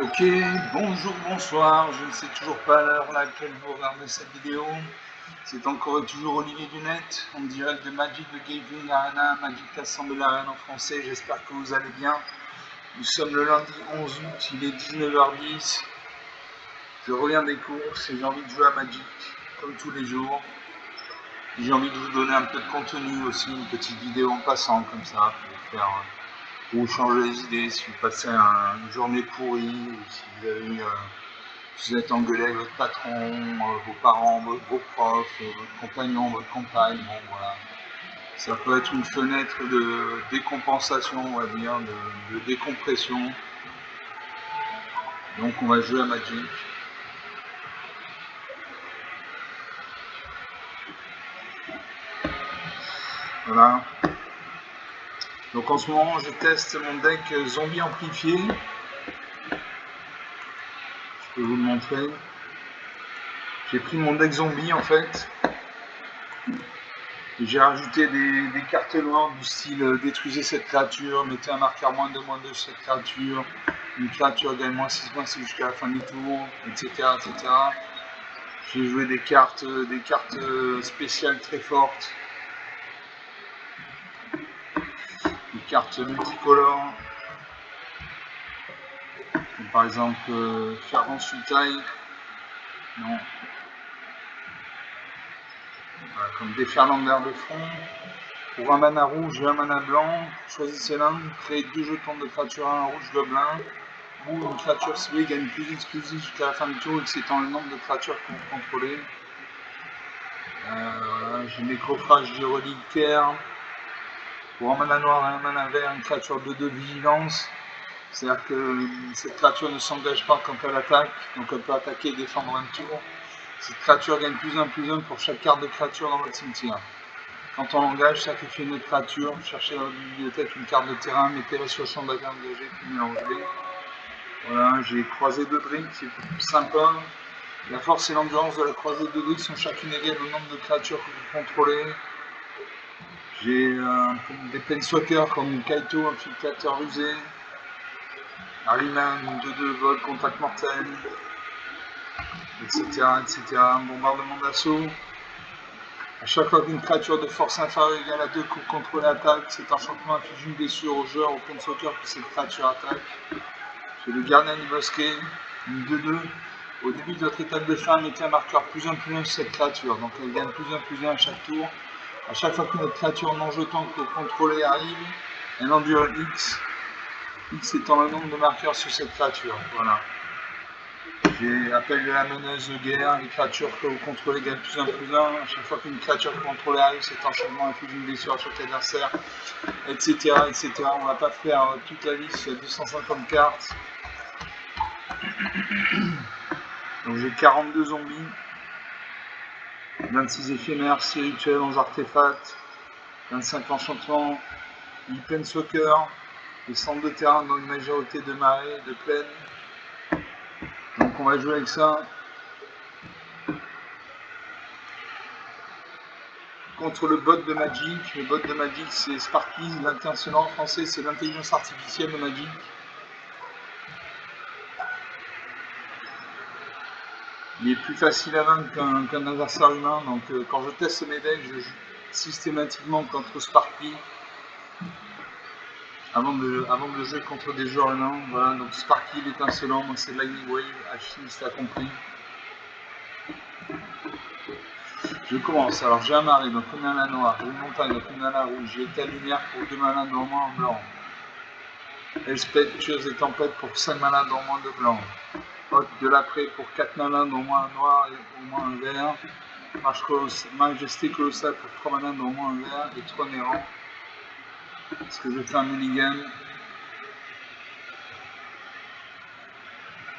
Ok, bonjour, bonsoir, je ne sais toujours pas à l'heure à laquelle vous regardez cette vidéo. C'est encore et toujours Olivier Dunette, en direct de Magic the Gathering Arena, Magic Assembly Arena en français, j'espère que vous allez bien. Nous sommes le lundi 11 août, il est 19h10. Je reviens des courses et j'ai envie de jouer à Magic, comme tous les jours. J'ai envie de vous donner un peu de contenu aussi, une petite vidéo en passant comme ça, pour vous changer les idées si vous passez une journée pourrie, ou si vous êtes engueulé avec votre patron, vos parents, vos profs, votre compagnon, votre compagne, bon voilà. Ça peut être une fenêtre de décompensation, on va dire, de décompression. Donc on va jouer à Magic. Voilà. Donc en ce moment je teste mon deck zombie amplifié. Je peux vous le montrer. J'ai pris mon deck zombie en fait. J'ai rajouté des cartes noires du style détruisez cette créature, mettez un marqueur -2/-2 sur cette créature, une créature gagne -6/6 jusqu'à la fin du tour, etc. etc. J'ai joué des cartes spéciales très fortes, des cartes multicolores, comme par exemple Fervent Sultai, non. Voilà, comme Déferlander de front. Pour un mana rouge et un mana blanc, choisissez l'un, créez 2 jetons de créature 1 rouge gobelin, ou une créature ciblée gagne plus exclusif jusqu'à la fin du tour, excitant le nombre de créatures que vous contrôlez. Voilà, j'ai Nécrophage du reliquaire. Pour un mana noir et un mana vert, une créature de 2 vigilance. C'est-à-dire que cette créature ne s'engage pas quand elle attaque, donc elle peut attaquer et défendre un tour. Cette créature gagne +1/+1 pour chaque carte de créature dans votre cimetière. Quand on l'engage, sacrifiez une autre créature, cherchez dans votre bibliothèque une carte de terrain, mettez-la sur le champ d'attaque engagé, puis mélangez-les. Voilà, j'ai croisé de briques, c'est sympa. La force et l'endurance de la croisée de briques sont chacune égales au nombre de créatures que vous contrôlez. J'ai des planeswalkers comme Kaito, infiltrateur rusé, Ariman, 2/2 vol, contact mortel, etc. etc. Bombardement d'assaut. A chaque fois qu'une créature de force inférieure égale à 2 que vous contrôlez attaque, cet enchantement inflige une blessure au joueur ou au planeswalker que cette créature attaque. J'ai le gardien du bosquet, une 2/2. Au début de votre étape de fin, mettez un marqueur +1/+1 sur cette créature. Donc elle gagne +1/+1 à chaque tour. À chaque fois qu'une autre créature non jetant que vous contrôlez arrive, elle endure X. X étant le nombre de marqueurs sur cette créature. Voilà. J'ai appel de la meneuse de guerre, les créatures que vous contrôlez gagnent +1/+1. À chaque fois qu'une créature que vous contrôlez arrive, cet enchaînement inflige une blessure à chaque adversaire, etc. etc. On va pas faire toute la liste, il y a 250 cartes. Donc j'ai 42 zombies, 26 éphémères, 6 rituels, 11 artefacts, 25 enchantements, 8 planeswalkers, des centres de terrain dans une majorité de marées, de plaines. Donc on va jouer avec ça. Contre le bot de Magic. Le bot de Magic c'est Sparky, l'intention en français c'est l'intelligence artificielle de Magic. Il est plus facile à vaincre qu'un adversaire humain, donc quand je teste mes decks, je joue systématiquement contre Sparky avant de jouer contre des joueurs humains. Voilà, donc Sparky, l'étincelant, moi c'est Lightning Wave, Achille, t'as compris. Je commence, alors j'ai un marais, donc une mana noire, j'ai une montagne, donc une mana rouge, j'ai ta lumière pour 2 manas dans moins en blanc. Elspeth, tueuse des tempêtes pour 5 manas dans moins de blanc. Hôte de l'après pour 4 manas dans moins un noir et au moins un vert. Majesté colossale pour 3 manas dans moins un vert et 3 errants. Est-ce que je fais un mulligan?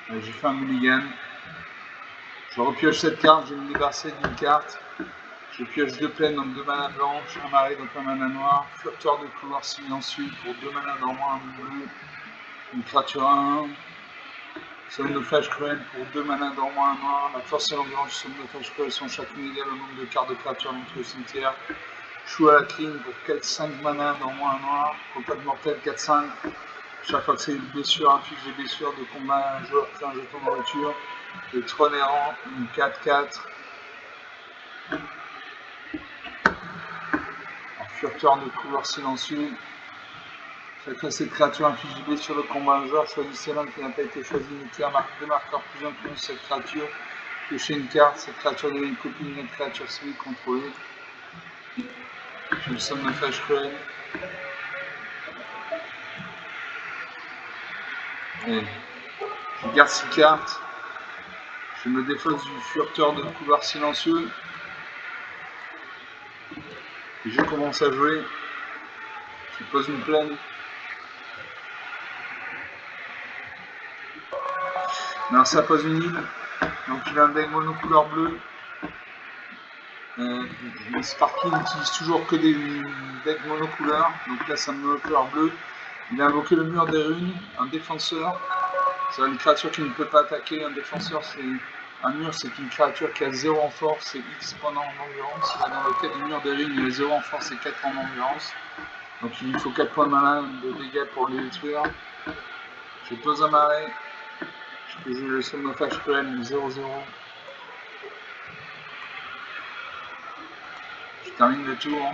J'ai fait un mulligan. Je repioche cette carte, je vais me débarrasser d'une carte. Je pioche 2 plaines, donc 2 manas blanches, un marais, donc un mana noir. Flotteur de couloir signe ensuite pour 2 manas dans moins un bleu. Une créature 1-1. Somnophage cruel pour 2 manas dans moins un noir. La force et l'endurance du somnophage cruel sont chacune égales au nombre de cartes de créatures dans le cimetière. Chou à la clean pour 4-5 manas dans moins un noir. Contact mortel 4-5. Chaque fois que c'est une blessure, un fiche de blessure de combat, un joueur fait un jeton de voiture. Le trône errant, une 4-4. Un furteur de couloir silencieux. Chaque fois que cette créature inflige des blessures de combat, un joueur choisissez l'un qui n'a pas été choisi, mettez deux marqueurs plus un contre cette créature. Piocher une carte, cette créature devient une copie d'une autre créature civile contrôlée. Je me somme de flash cruel. Et je garde 6 cartes. Je me défausse du furteur de couloir silencieux. Et je commence à jouer. Je pose une plaine. Non, ça pose une île. Donc il a un deck monocouleur bleu. Sparky n'utilise toujours que des decks monocouleurs. Donc là, c'est un monocouleur bleu. Il a invoqué le mur des runes, un défenseur. C'est une créature qui ne peut pas attaquer. Un défenseur, c'est un mur, c'est une créature qui a 0 en force et X points en endurance. Là, dans le cas du mur des runes, il a 0 en force et 4 en endurance. Donc il lui faut 4 points de malin de dégâts pour le détruire. Je pose un marais. Je peux jouer le somnophage cruel 0-0. Je termine le tour.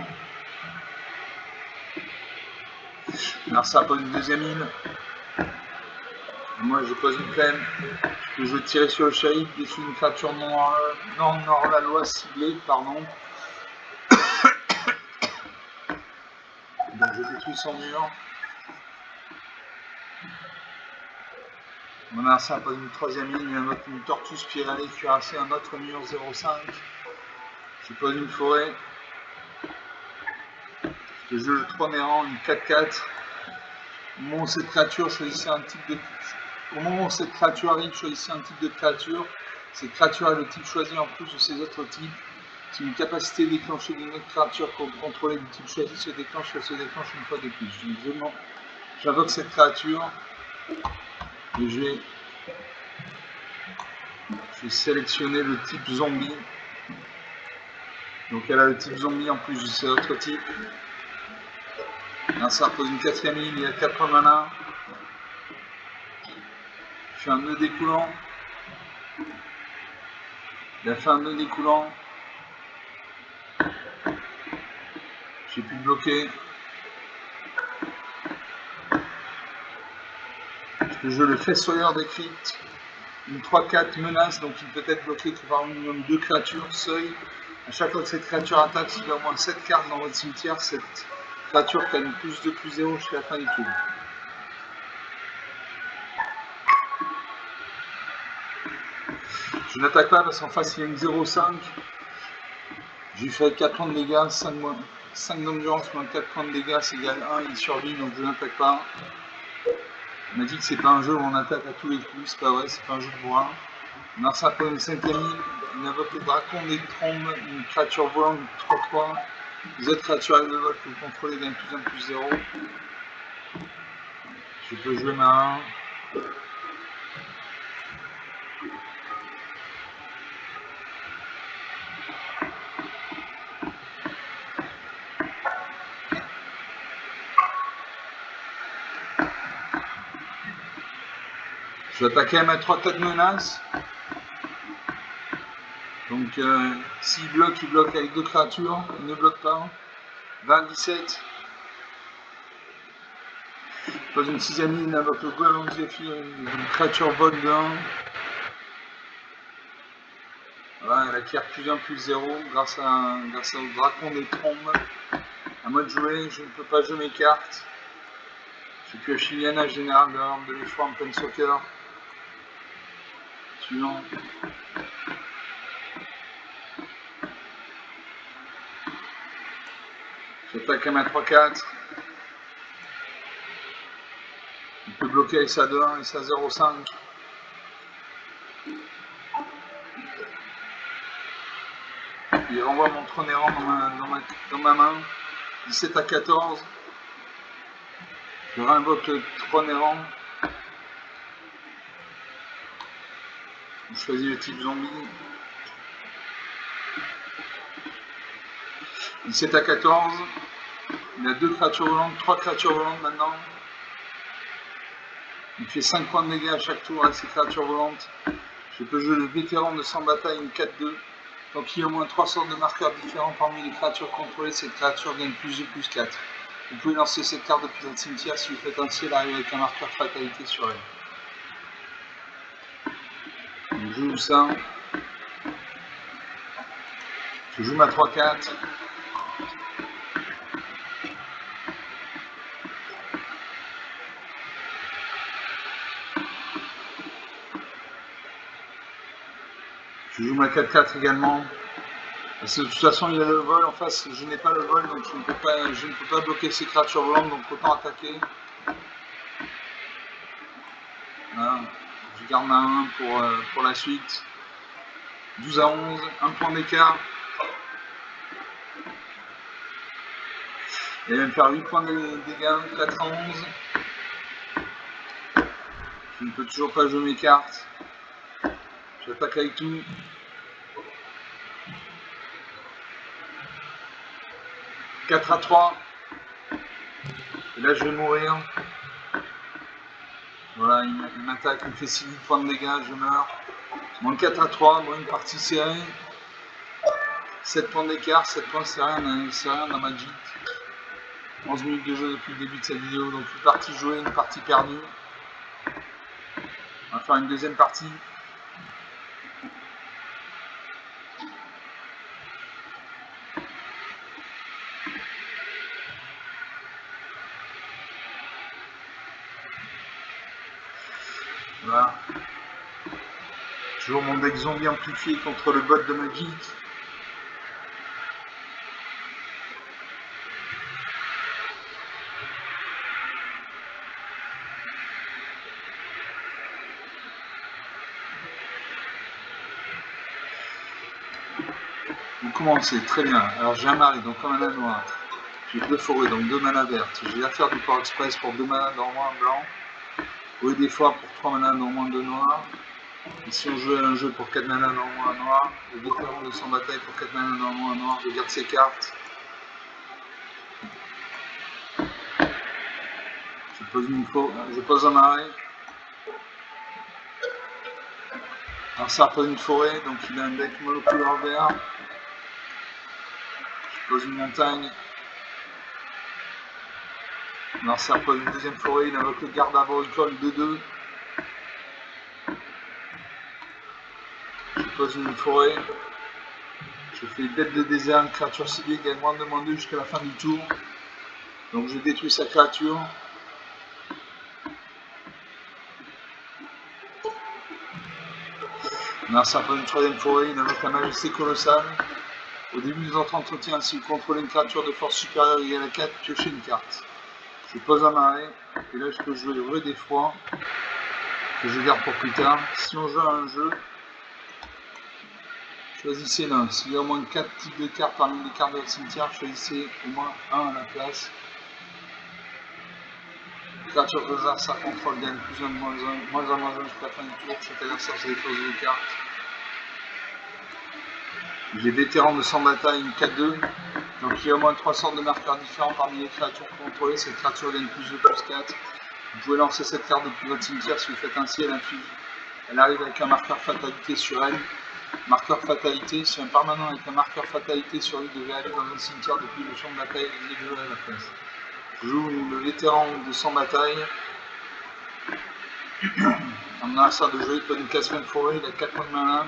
Alors ça pose une deuxième île. Moi je pose une plaine. Je vais tirer sur le shérif dessus une créature non hors la loi ciblée, pardon. Donc je détruis son mur. Mon arsa pose une troisième île, une tortue spiralée cuirassée, un autre mur 0,5. Je pose une forêt. Je joue le trône errant, une 4-4. Au moment où cette créature choisissait un type de. Au moment où cette créature arrive, choisissez un type de créature. Cette créature a le type choisi en plus de ses autres types. Si une capacité déclenchée d'une autre créature contrôlée du type choisi se déclenche, elle se déclenche une fois de plus. Donc j'invoque cette créature et je vais sélectionner le type zombie. Donc elle a le type zombie en plus de ses autres types. Là ça repose une quatrième île, il y a 4 mana. Je fais un nœud découlant. Il a fait un nœud découlant. J'ai pu le bloquer. Je le fossoyeur des cryptes. Une 3-4 menace, donc il peut être bloqué par un minimum 2 créatures, seuil. À chaque fois que cette créature attaque, s'il y a au moins 7 cartes dans votre cimetière, cette créature gagne plus de plus 0 jusqu'à la fin du tour. Je n'attaque pas parce qu'en face il y a une 0,5. Je lui fais 4 points de dégâts, 5 d'endurance moins 4 points de dégâts, c'est égal 1, il survit donc je n'attaque pas. On m'a dit que c'est pas un jeu où on attaque à tous les coups, c'est pas vrai, c'est pas un jeu de bois. Narsa pour une 5e île, il invoque le dracon des trombes, une créature volante 3-3. Les autres créatures avec le vol que vous contrôlez gagnent plus 1 plus 0. Je peux jouer ma 1. Je vais attaquer à ma 3-4 menaces. Donc s'il bloque, il bloque avec 2 créatures. Il ne bloque pas. 20-17. Je pose une 6e île, invoque le golem de Zephyr, une créature vol de 1. Voilà, elle acquiert plus 1 plus 0 grâce au dracon des trombes. À moi de jouer, je ne peux pas jouer mes cartes. Je pioche Iliana, général de l'arme de l'effort en plein soccer. Suivant. J'attaque à ma 3-4. Il peut bloquer avec sa 2-1 et sa 0-5. Il renvoie mon trône errant dans ma main. 17 à 14. Je réinvoque le trône errant. Je choisis le type zombie. 17 à 14. Il a 2 créatures volantes, 3 créatures volantes maintenant. Il fait 5 points de dégâts à chaque tour avec ses créatures volantes. Je peux jouer le vétéran de sans bataille, une 4-2. Tant qu'il y a au moins 3 sortes de marqueurs différents parmi les créatures contrôlées, cette créature gagne plus de plus 4. Vous pouvez lancer cette carte depuis votre cimetière. Si vous faites ainsi, elle arrive avec un marqueur fatalité sur elle. Donc, je joue ça. Je joue ma 3-4. Je joue ma 4-4 également. Parce que de toute façon, il y a le vol en face. Je n'ai pas le vol, donc je ne peux pas bloquer ces créatures volantes, donc autant attaquer. Voilà. Je garde ma 1 pour la suite. 12 à 11, 1 point d'écart. Il va me faire 8 points de dégâts, 4 à 11. Je ne peux toujours pas jouer mes cartes. J'attaque avec tout. « 4 à 3. Et là, je vais mourir. Voilà, il m'attaque, il me fait 6 points de dégâts, je meurs. Moins 4 à 3, bon, une partie serrée. 7 points d'écart, 7 points, c'est rien dans Magic. 11 minutes de jeu depuis le début de cette vidéo, donc une partie jouée, une partie perdue. On va faire une deuxième partie. Voilà. Toujours mon deck zombie amplifié contre le bot de Magic. Vous commencez, très bien. Alors j'ai un mari, donc un mana noir. J'ai 2 forêts, donc 2 mana vertes. J'ai l'affaire du Power Express pour 2 mana normand blanc. Oui, des fois pour 3 mana normand de noir. Et si on joue à un jeu pour 4 mana normand à noir, le vétéran de sans bataille pour 4 mana normand à noir, je garde ses cartes. Je pose un marais. Alors ça repose une forêt, donc il a un deck monocouleur vert. Je pose une montagne. Alors ça repose une deuxième forêt, il invoque le garde arboricole 2-2. Je pose une forêt. Je fais bête de désert, une créature ciblée gagne moins de -2 jusqu'à la fin du tour. Donc je détruis sa créature. Alors ça repose une troisième forêt, il invoque la majesté colossale. Au début de votre entretien, si vous contrôlez une créature de force supérieure égale à 4, piochez une carte. Je pose un marais, et là je peux jouer le vrai d'effroi, que je garde pour plus tard. Si on joue à un jeu, choisissez l'un. S'il y a au moins 4 types de cartes parmi les cartes de votre cimetière, choisissez au moins un à la place. Créature de hasard, ça contrôle, gagne plus 1 de -1 jusqu'à la fin du tour. Chaque adversaire se dépose 2 cartes. J'ai vétéran de sans bataille, une 4-2. Donc il y a au moins 3 sortes de marqueurs différents parmi les créatures contrôlées. Cette créature gagne plus 2, plus 4. Vous pouvez lancer cette carte depuis votre cimetière. Si vous faites ainsi, elle arrive avec un marqueur fatalité sur elle. Marqueur fatalité, si un permanent avec un marqueur fatalité sur lui devait aller dans un cimetière depuis le champ de bataille, il est à la place. Je joue le vétéran de sans bataille. En adversaire de jeu, il peut une 4e forêt, il a 4 points de mana.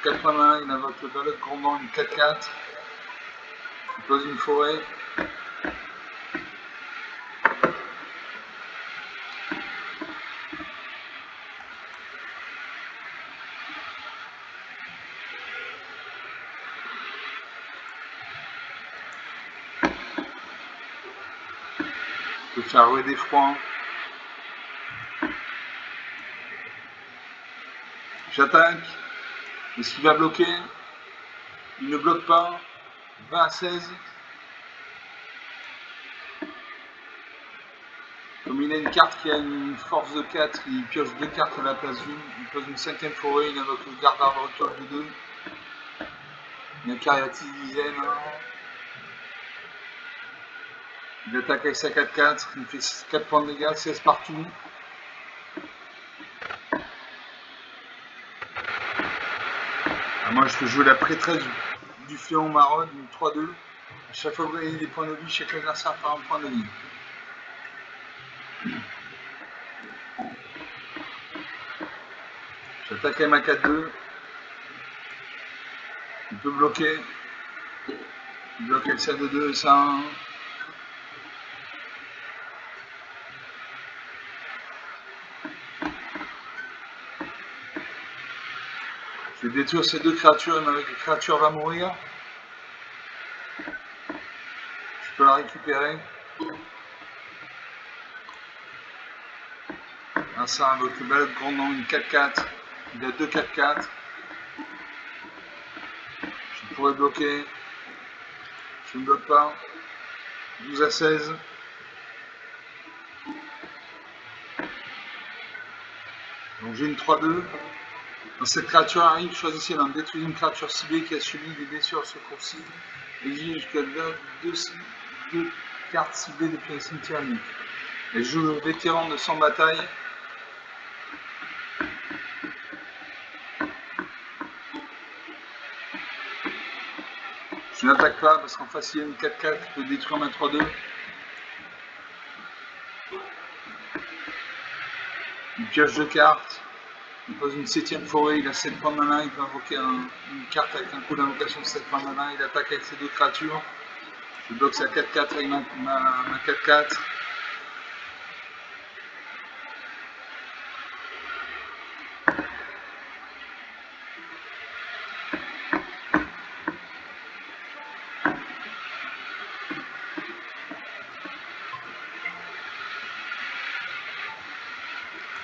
4 points de mana, il invoque le balai de grondant, une 4-4. Il pose une forêt. Je peux faire rouler des froids. J'attaque. Est-ce qu'il va bloquer? Il ne bloque pas. 20 à 16. Comme il a une carte qui a une force de 4, il pioche 2 cartes à la place d'une. Il pose une 5e forêt, il invoque le garde arboricole de 2. Il a cariatide dizaine. Il attaque avec sa 4-4. Il fait 4 points de dégâts, 16 partout. Moi, je peux jouer la prêtresse du fléau marron, une 3-2. À chaque fois que vous gagnez des points de vie, chaque adversaire perd un point de vie. J'attaque avec ma 4-2. Il peut bloquer. Il bloque avec sa 2-2 et ça 1. Je vais détruire ces deux créatures, mais avec les créatures va mourir. Je peux la récupérer. Un ça avec le balai de grand nom, une 4-4. Il a 2 4-4. Je pourrais bloquer. Je ne bloque pas. 12 à 16. Donc j'ai une 3-2. Quand cette créature arrive, choisissez l'un. Détruisez une créature ciblée qui a subi des blessures ce cours-ci. Exigez jusqu'à 2 cartes ciblées depuis un cimetière unique. Et je joue le vétéran de 100 bataille. Je n'attaque pas parce qu'en face il y a une 4-4 qui peut détruire ma 3-2. Il pioche 2 cartes. Il pose une 7ème forêt, il a 7 points de mana, il peut invoquer une carte avec un coup d'invocation de 7 points de mana, il attaque avec ses 2 créatures. Je bloque sa 4-4 avec ma 4-4.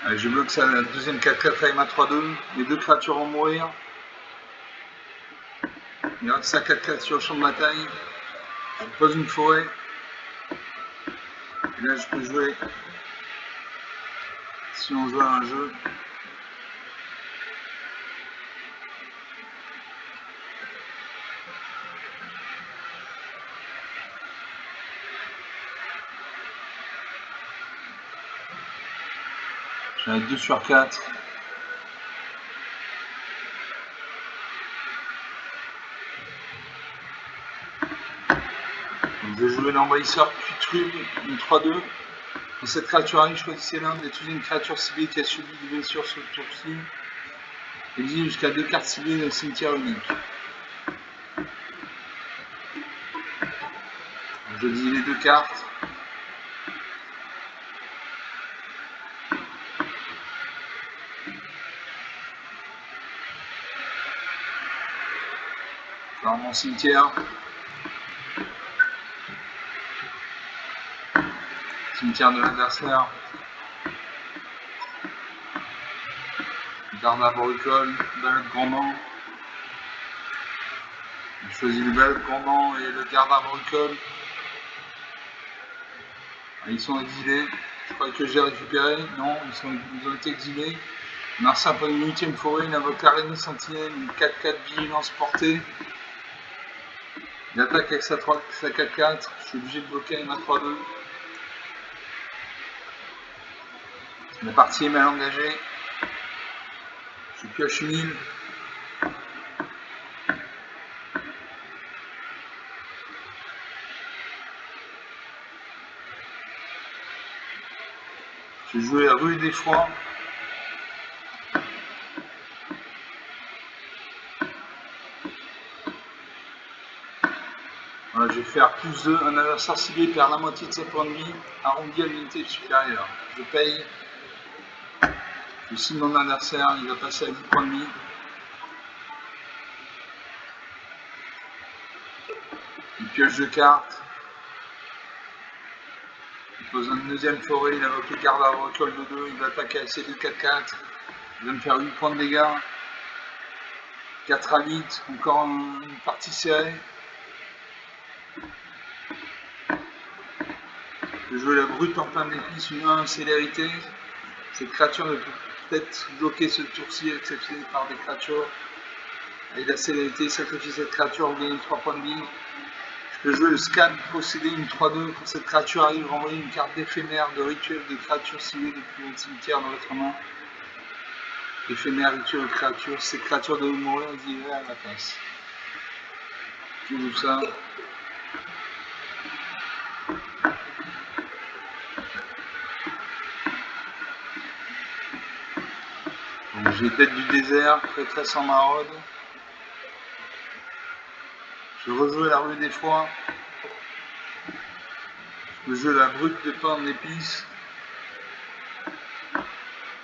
Allez, je bloque sa deuxième 4-4 avec ma 3-2. Les 2 créatures vont mourir. Il reste sa 4-4 sur le champ de bataille. Je pose une forêt. Et là je peux jouer, si on joue à un jeu, j'en ai 2 sur 4. Donc je vais jouer l'envahisseur puis Trub, une 3-2. Quand cette créature arrive, choisissez l'un, détruisez une créature ciblée qui a subi des blessures sur le tour-ci. Exige jusqu'à 2 cartes ciblées dans le cimetière unique. Donc je dis les 2 cartes. Dans mon cimetière. Cimetière de l'adversaire. Garde arboricole, balai de grandement. Je choisis le balai de grandement et le garde arboricole. Ils sont exilés. Je crois que j'ai récupéré. Non, ils ont été exilés. Marcin prend une 8ème forêt, il invoque l'araignée sentinelle, une 4-4 vigilance portée. Il attaque avec sa 4-4. Je suis obligé de bloquer avec ma 3-2. La partie est mal engagée. Je pioche 1000. J'ai joué à Rue des Froids. Voilà, je vais faire plus 2. Un adversaire ciblé perd la moitié de ses points de vie, arrondi à l'unité supérieure. Je paye. Je signe mon adversaire, il va passer à 10 points de vie. Il pioche 2 cartes. Il pose une deuxième forêt, il invoque le garde agricole de 2, il va attaquer avec ses 2 4-4. Il va me faire 8 points de dégâts. 4 à 8, encore une partie serrée. Je joue la brute en plein d'épices, une 1 célérité. Cette créature ne peut peut-être bloquer ce tour-ci, excepté par des créatures. Avec la célérité, sacrifier cette créature, vous gagnez 3 points de vie. Je peux jouer le scan, posséder une 3-2. Quand cette créature arrive, renvoyer une carte d'éphémère de rituel de créature ciblée depuis votre cimetière dans votre main. éphémère rituel créature, ces créatures de mourir, vas-y, à la place. Tu ouvres ça. Donc j'ai tête du désert, prêtresse en maraude. Je rejoue la rue des froids. Je joue la brute de pain d'épices.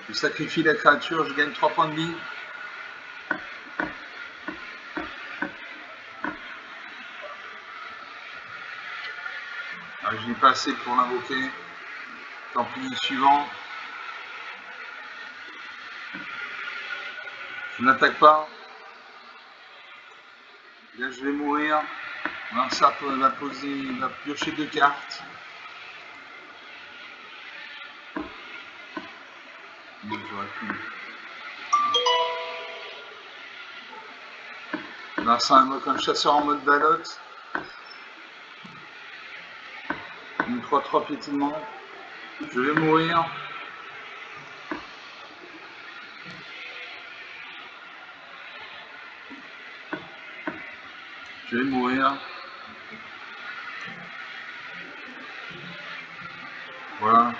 Je sacrifie la créature, je gagne 3 points de vie. Ah, je n'ai pas assez pour l'invoquer. Tant pis, suivant. Je n'attaque pas. Là, je vais mourir. Un sarpe va piocher 2 cartes. Donc, j'aurais pu. Vincent invoque un chasseur en mode balotte. Une 3-3 piétinement. Je vais mourir. Je vais mourir. Voilà.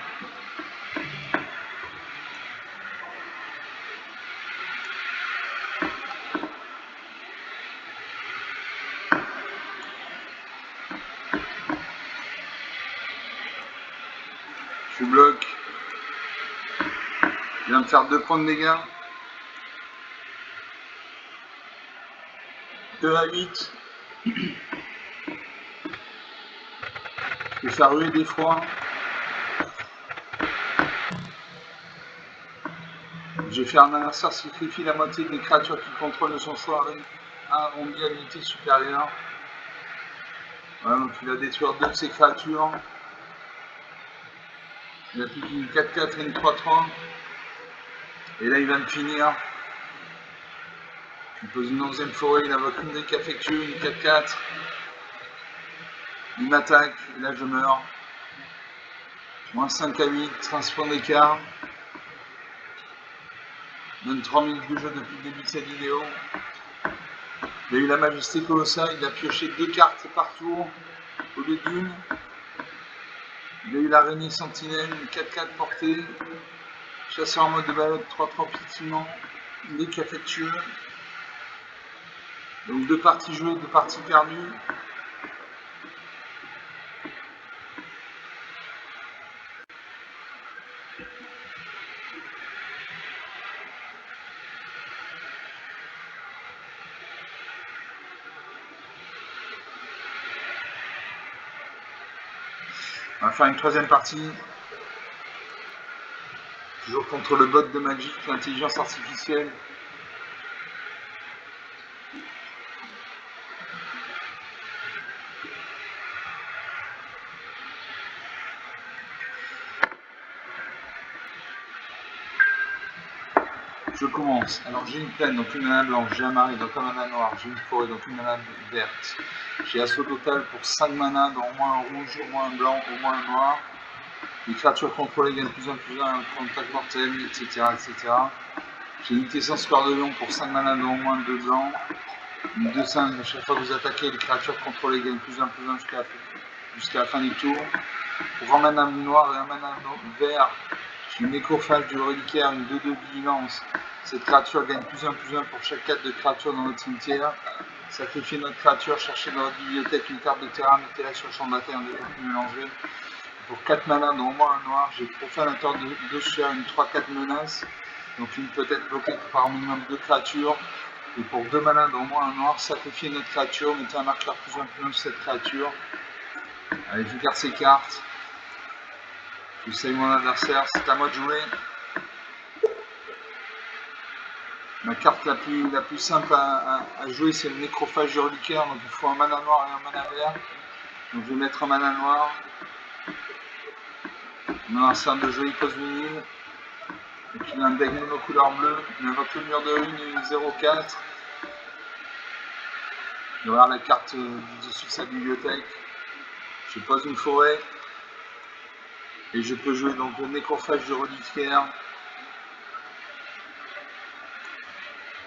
Je bloque. Je viens de faire 2 points de dégâts. 2 à 8. Je vais faire ruer des froids. Je vais faire un adversaire sacrifie la moitié des créatures qui contrôlent son choix à unité supérieure. Voilà, donc il va détruire 2 de ses créatures. Il a plus qu'une 4-4 et une 3-3. Et là il va me finir. Il pose une 11e forêt, il invoque une deck affectueux, une 4-4. Il m'attaque, et là je meurs. Moins 5 à 8, 13 points d'écart. Donne 3 minutes de jeu depuis le début de cette vidéo. Il a eu la majesté colossale, il a pioché 2 cartes par tour au lieu d'une. Il a eu l'araignée sentinelle, une 4-4 portée. Chasseur en mode de balade, 3-3 piétinement. Deck affectueux. Donc 2 parties jouées, 2 parties perdues. On va faire une 3e partie. Toujours contre le bot de Magic, l'intelligence artificielle. Je commence. Alors j'ai une plaine, donc une mana blanche, j'ai un marais, donc un mana noir, j'ai une forêt, donc une mana verte. J'ai assaut total pour 5 mana, dont au moins un rouge, au moins un blanc, au moins un noir. Les créatures contrôlées gagnent plus 1, contact mortel, etc. etc. J'ai une essence cœur de lion pour 5 mana, dont au moins 2 blancs. Une 2-5, à chaque fois que vous attaquez, les créatures contrôlées gagnent plus 1 jusqu'à la fin du tour. Pour un mana noir et un mana vert, j'ai une nécrophage du reliquaire, une 2-2 vigilance. Cette créature gagne plus 1 pour chaque carte de créature dans votre cimetière. Sacrifiez notre créature, cherchez dans votre bibliothèque une carte de terrain, mettez-la sur le champ de bataille en développement mélangé. Pour 4 mana, dont au moins un noir, j'ai profanateur de chair, une 3-4 menace. Donc une peut être bloquée par au minimum 2 créatures. Et pour 2 mana, dont au moins un noir, sacrifiez notre créature, mettez un marqueur plus 1 sur cette créature. Allez, je garde ces cartes. J'essaye mon adversaire, c'est à moi de jouer. Ma carte la plus simple à jouer, c'est le nécrophage du reliquaire, donc il faut un mana noir et un mana vert. Donc je vais mettre un mana noir. Mon adversaire de jeu, il pose une île. Donc il a un deck mono couleur bleue, il invoque le mur de rune et une 0-4. Il regarde la carte du dessus de sa bibliothèque. Je pose une forêt. Et je peux jouer donc le nécrophage du reliquaire.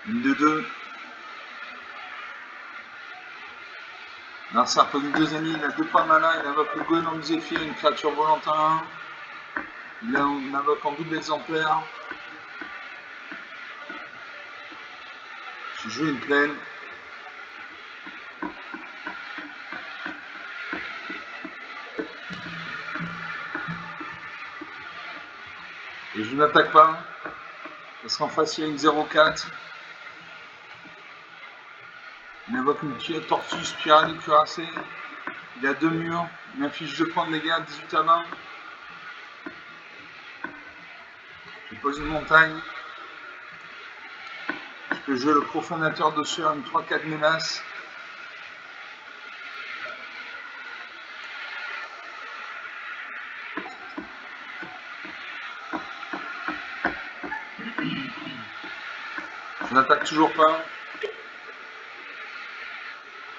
Une de 2. Narcisse pose une deuxième île, il a 2 points de mana, il invoque le Goéland du Zéphyr, une créature volante à 1. Il invoque en double exemplaire. Je joue une plaine. Et je n'attaque pas. Parce qu'en face, il y a une 0-4. Il invoque une tortue spirale cuirassée. Il a 2 murs. Il inflige 2 points de dégâts, 18 à 20. Je pose une montagne. Je peux jouer le profanateur d'Ossuaire, une 3-4 menace. Je n'attaque toujours pas.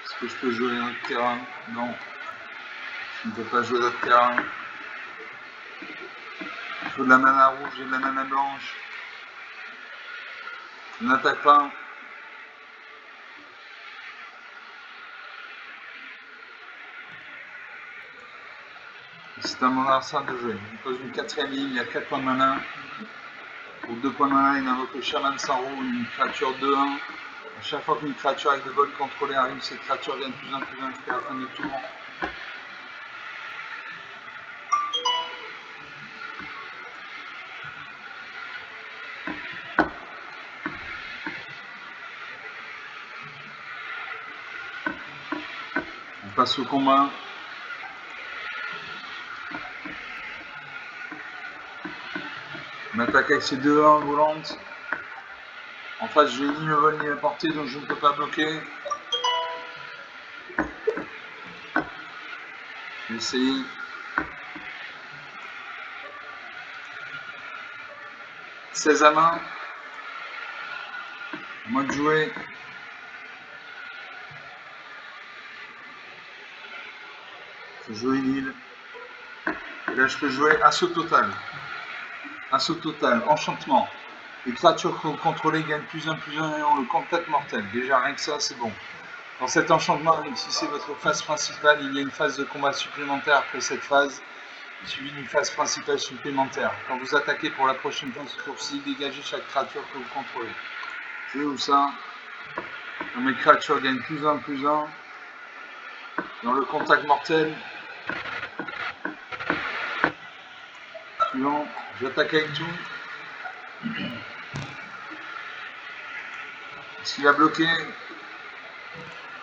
Est-ce que je peux jouer un autre terrain? Non. Je ne peux pas jouer d'autre terrain. Il faut de la mana rouge et de la mana blanche. Je n'attaque pas. C'est à mon arsenal de jouer. Il pose une 4ème ligne, il y a 4 points de mana. Pour 2 points de mana, il invoque le chaman sans roue, une créature 2-1. À chaque fois qu'une créature avec le vol contrôlé arrive, cette créature gagne plus 1 jusqu'à la fin du tour. On passe au combat. On attaque avec ces 2-1 volantes. En face, je n'ai ni le vol ni la portée, donc je ne peux pas bloquer. Je vais essayer. « 16 à main. Moi de jouer. Je joue une île. Et là, je peux jouer assaut total. Assaut total, enchantement. Les créatures contrôlées gagnent plus 1 et ont le contact mortel. Déjà, rien que ça, c'est bon. Dans cet enchantement, même si c'est votre phase principale, il y a une phase de combat supplémentaire après cette phase, suivie d'une phase principale supplémentaire. Quand vous attaquez pour la prochaine phase ce tour-ci, dégagez chaque créature que vous contrôlez. Je vais où ça? Quand mes créatures gagnent plus 1. Dans le contact mortel. Suivant, j'attaque avec tout. Est-ce qu'il a bloqué?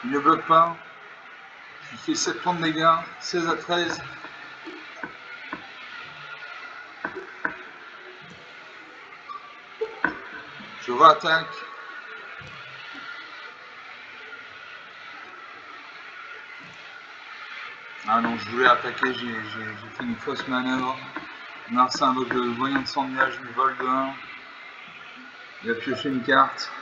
Il ne bloque pas. Je fais 7 points de dégâts, 16 à 13. Je re-attaque. Ah non, je voulais attaquer, j'ai fait une fausse manœuvre. Narcisse invoque le voyant de sang de nuage, du vol de 1. Il a pioché une carte.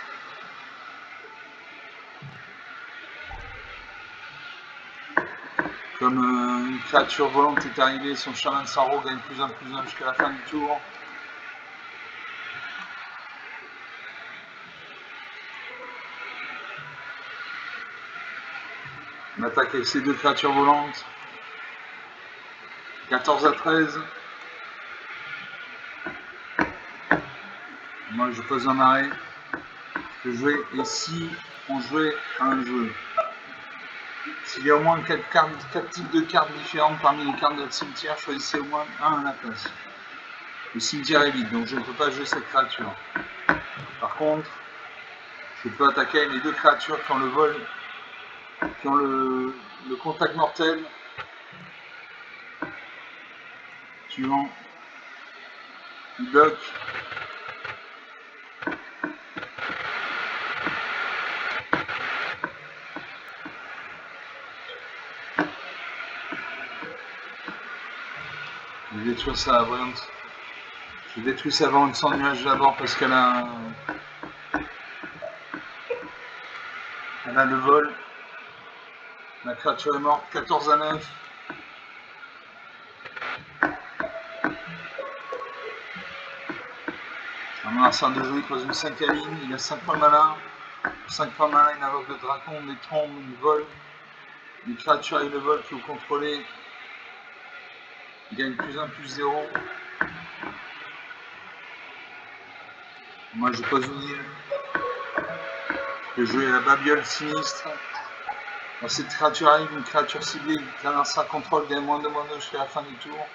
Comme une créature volante est arrivée, son chaman Saro gagne plus 1 jusqu'à la fin du tour. On attaque avec ces 2 créatures volantes. 14 à 13. Moi je pose un arrêt. Je peux jouer, et si on jouait un jeu, s'il y a au moins 4 types de cartes différentes parmi les cartes de notre cimetière, choisissez au moins un à la place. Le cimetière est vide, donc je ne peux pas jouer cette créature. Par contre, je peux attaquer les 2 créatures qui ont le vol, qui ont le contact mortel. Suivant. Il bloque. Je vais détruire sa voyante. Je détruis sa voyante sans nuage d'abord parce qu'elle a le vol. La créature est morte, 14 à 9. Un adversaire de jeu, il pose une 5e ligne, il a 5 points de mana. 5 points de mana, il invoque le dragon, des trombes, il vole. Les créatures avec le vol que vous contrôlez, il gagne +1/+0. Moi je pose une île. Le jeu est la babiole sinistre. Quand cette créature arrive, une créature ciblée, qu'un adversaire contrôle gagne -2/-2 jusqu'à la fin du tour.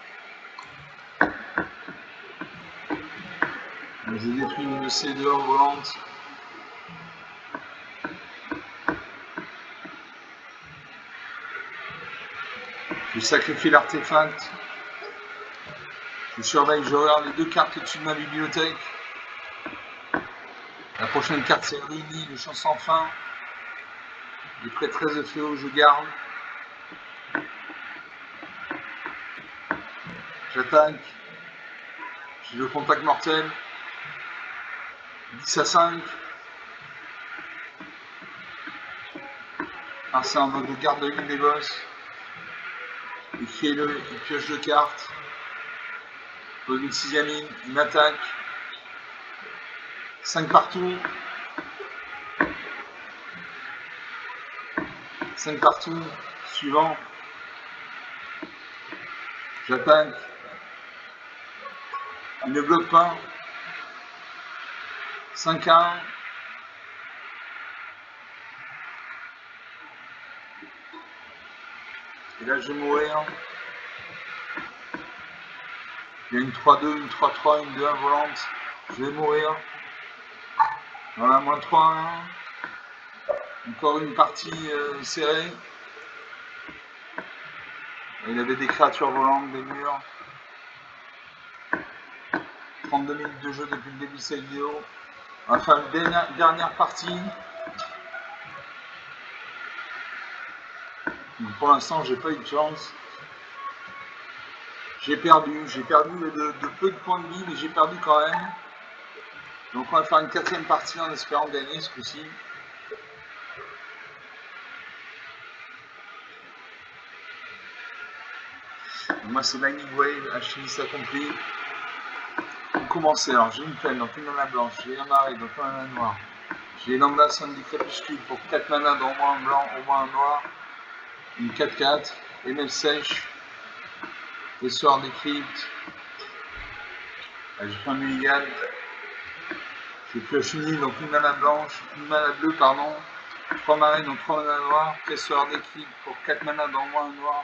Donc, je détruis une de ces deux volantes. Je sacrifie l'artefact. Je surveille, je regarde les 2 cartes au-dessus de ma bibliothèque. La prochaine carte c'est Réunie, le champ sans fin. Les prêtresses de fléau, je garde. J'attaque. J'ai le contact mortel. 10/5. Ah, c'est un mode de garde de ligne des boss. Écrivez-le, il pioche 2 cartes. Pose une 6e ligne, une attaque. 5 partout. 5 partout. Suivant. J'attaque. Il ne bloque pas. 5/1. Et là je vais mourir. Il y a une 3-2, une 3-3, une 2-1 volante. Je vais mourir. Voilà, -3. Encore une partie serrée. Il avait des créatures volantes, des murs. 32 minutes de jeu depuis le début de cette vidéo. On va faire une dernière partie. Donc pour l'instant, j'ai pas eu de chance. J'ai perdu de peu de points de vie, mais j'ai perdu quand même. Donc on va faire une 4e partie en espérant gagner ce coup-ci. Moi c'est Lightning Wave, Achilles accompli. Pour commencer, alors j'ai une peine, donc une mana blanche, j'ai un arrêt, donc un mana noir. J'ai Lambda Son du Crépuscule pour 4 mana, dont au moins un blanc, au moins un noir. Une 4/4, Émel Sèche, des Soirs des Cryptes. J'ai fait un mulligan. Je pioche une île, donc une mana blanche, une mana bleue, pardon. 3 marines, donc 3 mana noirs. Trésor des Cryptes pour 4 mana, dont au moins un noir.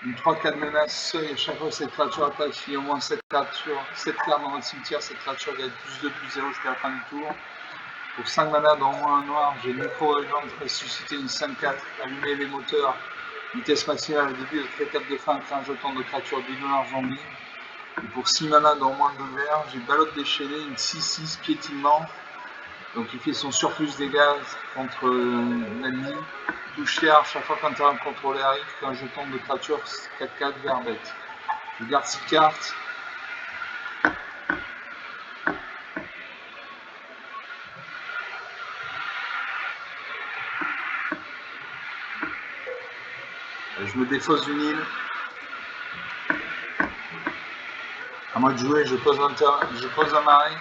Une 3/4 menace seuil, à chaque fois que cette créature attaque, s'il y a au moins 7 cartes dans votre cimetière, cette créature gagne +2/+0 jusqu'à la fin du tour. Pour 5 mana dans au moins un noir, j'ai Micro-Régente, ressusciter une 5/4, allumer les moteurs, vitesse maximale au début de votre étape de fin, créer un jeton de créature bidonnard zombie. Et pour 6 mana dans au moins 2 verts, j'ai Ballotte déchaînée, une 6/6 piétinement. Donc il fait son surplus dégâts contre l'ennemi. Touche terre, chaque fois qu'un terrain contrôlé arrive, crée un jeton de créature 4/4 vert bête. Je garde 6 cartes. Je me défausse d'une île. À moi de jouer, je pose un marais.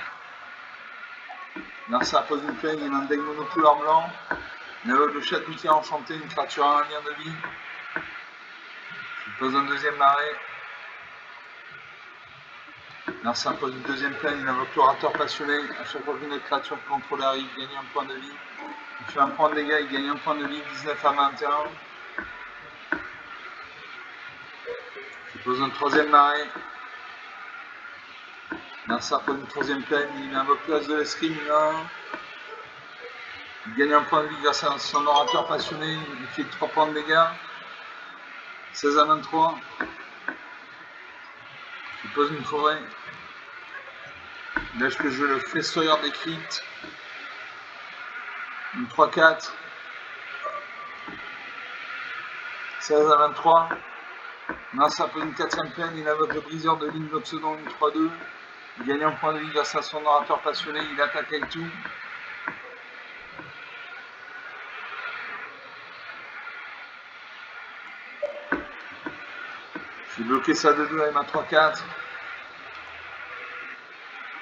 Là, ça pose une plaine, il y a un deck monocouleur blanc. Il y a le chatouilleur enchanté, une créature à un lien de vie. Je pose un deuxième marais. Là, ça pose une deuxième plaine, il invoque l'orateur passionné. À chaque fois qu'une autre créature contrôlée arrive, il gagne un point de vie. Il fait un point de dégâts, il gagne un point de vie, 19/21. Je pose un troisième marais. Là, ça pose une troisième plaine, il invoque place de l'escrime, 1. Il gagne un point de vie grâce à son orateur passionné, il fait 3 points de dégâts. 16/23. Je pose une forêt. Là, je joue le Fessoyeur des Cryptes. Une 3/4. 16/23. Là, ça pose une 4ème plaine, il invoque le briseur de ligne d'Oxodon, une 3/2. Il gagne un point de vie grâce à son orateur passionné, il attaque avec tout. Je vais bloquer ça de 2 avec ma 3/4.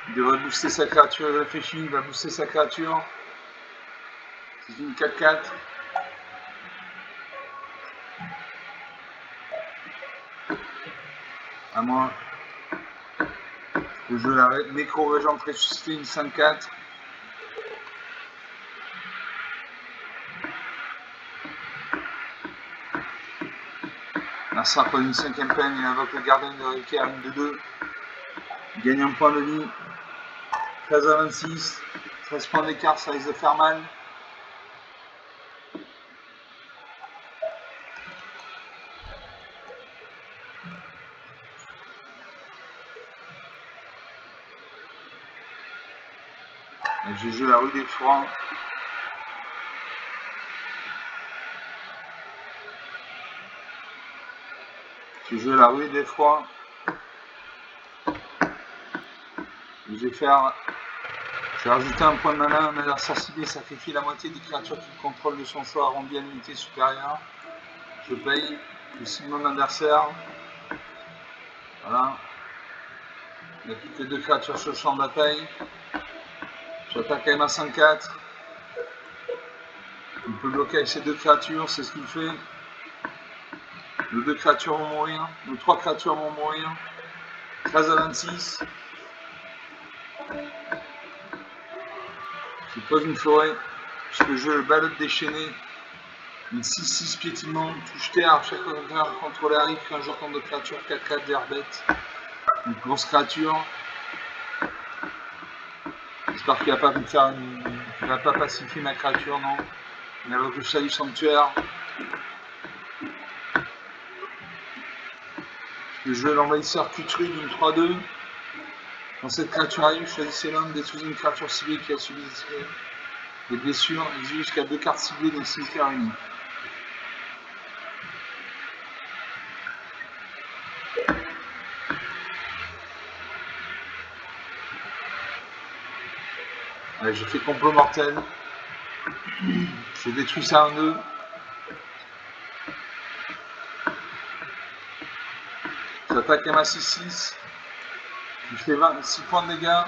Il devrait booster sa créature, il réfléchit, il va booster sa créature. C'est une 4-4. À moi. Le jeu la nécro-régente ressuscité, une 5-4. Nassar prend une 5ème peine, il invoque le gardien de Riker, une 2-2. Il gagne un point de vie. 13 à 26. 13 points d'écart, ça risque de faire mal. J'ai joué la rue des Foins. J'ai joué la rue des Foins. Je vais rajouter un point de mana, un adversaire ciblé sacrifie la moitié des créatures qu'il contrôle de son choix rendu à l'unité supérieure. Je paye, je cible mon adversaire. Voilà. Il n'y a plus que 2 créatures sur le champ de bataille. J'attaque à ma 5-4. Il peut bloquer avec ces 2 créatures, c'est ce qu'il fait. Nos 2 créatures vont mourir, nos 3 créatures vont mourir. 13 à 26. Je pose une forêt. Je peux jouer le balotte déchaîné. Une 6-6 piétinement, touche terre, chaque contrôleur arrive, un jeton de créature 4-4 d'herbette. Une grosse créature. J'espère qu'il va pas pacifier ma créature, non. Il invoque le salut sanctuaire. Je peux jouer l'envahisseur Cutru d'une 3-2. Quand cette créature arrive, choisissez l'un détruisez une créature ciblée qui a subi des blessures. Il joue jusqu'à 2 cartes ciblées dans le cimetière uni. Allez, je fais complot mortel. Je détruis ça en 2. J'attaque à ma 6-6. Je fais 26 points de dégâts.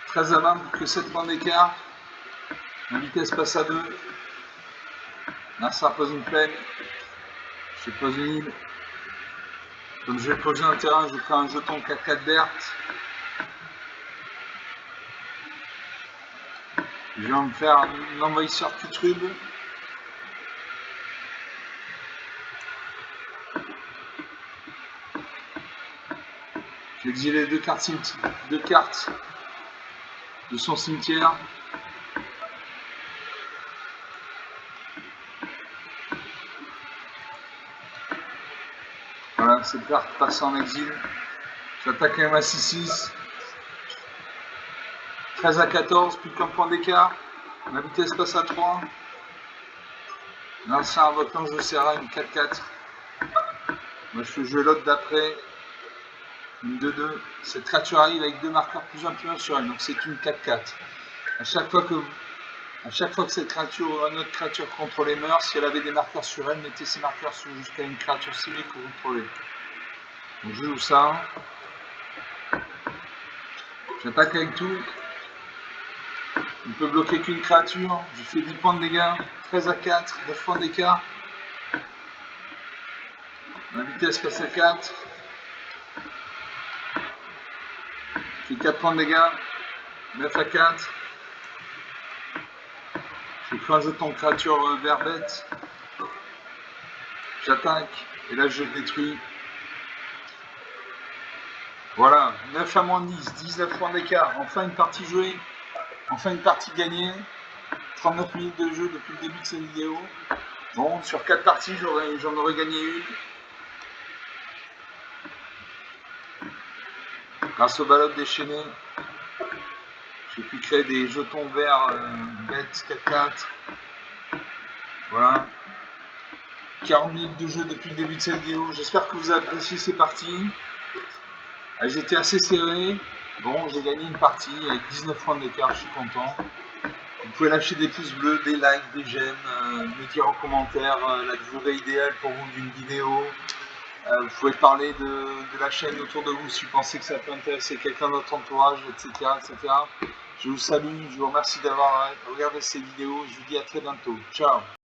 13 à 20 pour que 7 points d'écart. Ma vitesse passe à 2. Là, ça pose une peine. Je pose une île. Comme je vais poser un terrain, je fais un jeton 4-4 d'Hertz. Je vais me faire un envahisseur Cutrube. Je vais exiler 2 cartes de son cimetière. Voilà, cette carte passe en exil. J'attaque à ma 6-6. 13 à 14, plus qu'un point d'écart. Ma vitesse passe à 3. Là, c'est un vote je serai une 4-4. Moi, je fais jouer l'autre d'après. Une 2-2. Cette créature arrive avec 2 marqueurs plus influents sur elle, donc c'est une 4-4. À chaque fois que cette créature ou une autre créature contrôlée meurt, si elle avait des marqueurs sur elle, mettez ces marqueurs jusqu'à une créature ciblée que vous contrôlez. Donc je joue ça. J'attaque avec tout. Il ne peut bloquer qu'une créature. Je fais 10 points de dégâts. 13 à 4, 9 points d'écart. Ma vitesse passe à 4. Je fais 4 points de dégâts. 9 à 4. Je fais un jeton de créature verbette. J'attaque. Et là je détruis. Voilà. 9 à moins 10. 19 points d'écart. Enfin une partie jouée. Enfin une partie gagnée. 39 minutes de jeu depuis le début de cette vidéo. Bon, sur 4 parties, j'en aurais gagné une. Grâce au ballot déchaîné, j'ai pu créer des jetons verts bêtes 4-4. Voilà. 40 minutes de jeu depuis le début de cette vidéo. J'espère que vous avez apprécié ces parties. Elles étaient assez serrées. Bon, j'ai gagné une partie avec 19 points d'écart, je suis content. Vous pouvez lâcher des pouces bleus, des likes, des j'aime, me dire en commentaire la durée idéale pour vous d'une vidéo. Vous pouvez parler de la chaîne autour de vous si vous pensez que ça peut intéresser quelqu'un de votre entourage, etc., etc. Je vous salue, je vous remercie d'avoir regardé ces vidéos. Je vous dis à très bientôt. Ciao.